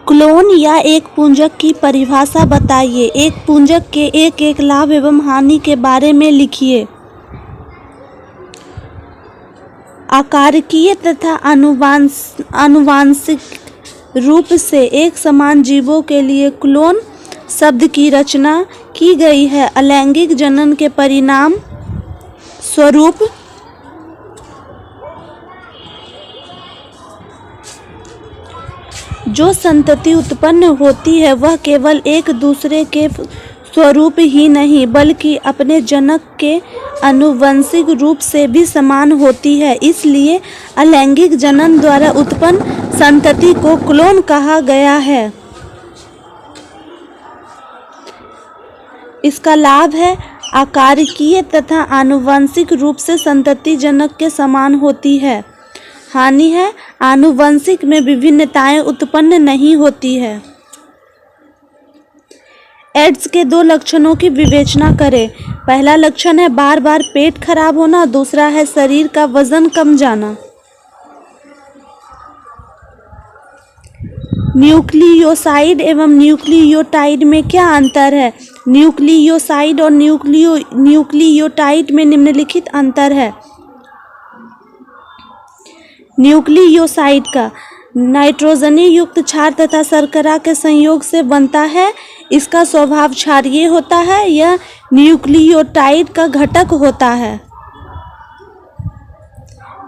Clone या एक पूंजक की परिभाषा बताइए। एक पूंजक के एक लाभ एवं हानि के बारे में लिखिए। आकारिकीय तथा आनुवांशिक रूप से एक समान जीवों के लिए क्लोन शब्द की रचना की गई है। अलैंगिक जनन के परिणाम स्वरूप जो संतति उत्पन्न होती है वह केवल एक दूसरे के स्वरूप ही नहीं बल्कि अपने जनक के आनुवंशिक रूप से भी समान होती है। इसलिए अलैंगिक जनन द्वारा उत्पन्न संतति को क्लोन कहा गया है। इसका लाभ है आकारिकीय तथा आनुवंशिक रूप से संतति जनक के समान होती है। हानि है आनुवंशिक में विभिन्नताएं उत्पन्न नहीं होती है। एड्स के 2 लक्षणों की विवेचना करें। पहला लक्षण है बार बार पेट खराब होना, दूसरा है शरीर का वजन कम जाना। न्यूक्लियोसाइड एवं न्यूक्लियोटाइड में क्या अंतर है? न्यूक्लियोसाइड और न्यूक्लियोटाइड में निम्नलिखित अंतर है। न्यूक्लियोसाइड का नाइट्रोजनी युक्त क्षार तथा शर्करा के संयोग से बनता है। इसका स्वभाव क्षारीय होता है। यह न्यूक्लियोटाइड का घटक होता है।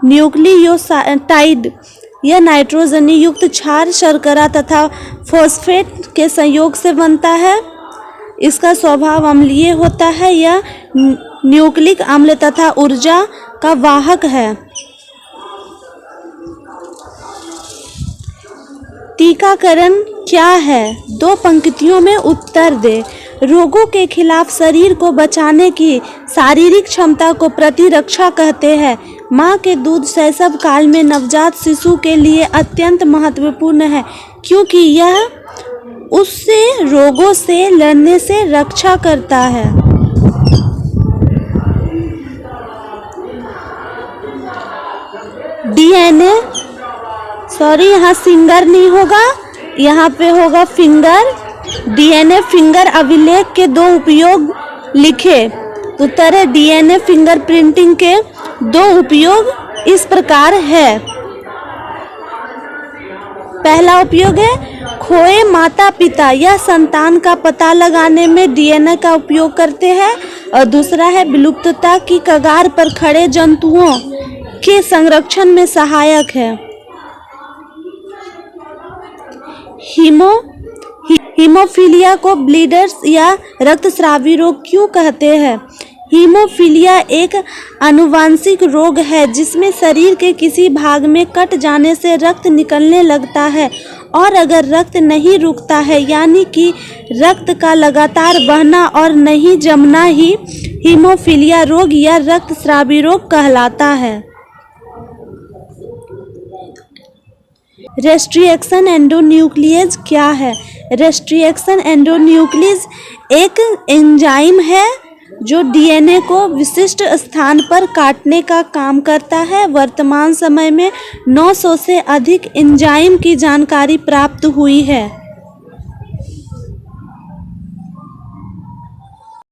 न्यूक्लियोटाइड यह नाइट्रोजनी युक्त क्षार शर्करा तथा फॉस्फेट के संयोग से बनता है। इसका स्वभाव अम्लीय होता है। यह न्यूक्लिक अम्ल तथा ऊर्जा का वाहक है। टीकाकरण क्या है? 2 पंक्तियों में उत्तर दे। रोगों के खिलाफ शरीर को बचाने की शारीरिक क्षमता को प्रतिरक्षा कहते हैं। माँ के दूध शैशव काल में नवजात शिशु के लिए अत्यंत महत्वपूर्ण है क्योंकि यह उससे रोगों से लड़ने से रक्षा करता है। डीएनए यहाँ सिंगर नहीं होगा, यहाँ पे होगा फिंगर। डीएनए फिंगर अभिलेख के 2 उपयोग लिखे। उत्तर है डीएनए फिंगर प्रिंटिंग के 2 उपयोग इस प्रकार है। पहला उपयोग है खोए माता पिता या संतान का पता लगाने में डीएनए का उपयोग करते हैं और दूसरा है विलुप्तता की कगार पर खड़े जंतुओं के संरक्षण में सहायक है। हीमोफीलिया को ब्लीडर्स या रक्तस्रावी रोग क्यों कहते हैं? हीमोफीलिया एक आनुवांशिक रोग है जिसमें शरीर के किसी भाग में कट जाने से रक्त निकलने लगता है और अगर रक्त नहीं रुकता है यानी कि रक्त का लगातार बहना और नहीं जमना ही हीमोफीलिया रोग या रक्तस्रावी रोग कहलाता है। रेस्ट्रिक्शन एंडोन्यूक्लियेज क्या है? रेस्ट्रिक्शन एंडोन्यूक्लियेज एक एंजाइम है जो डीएनए को विशिष्ट स्थान पर काटने का काम करता है। वर्तमान समय में 900 से अधिक एंजाइम की जानकारी प्राप्त हुई है।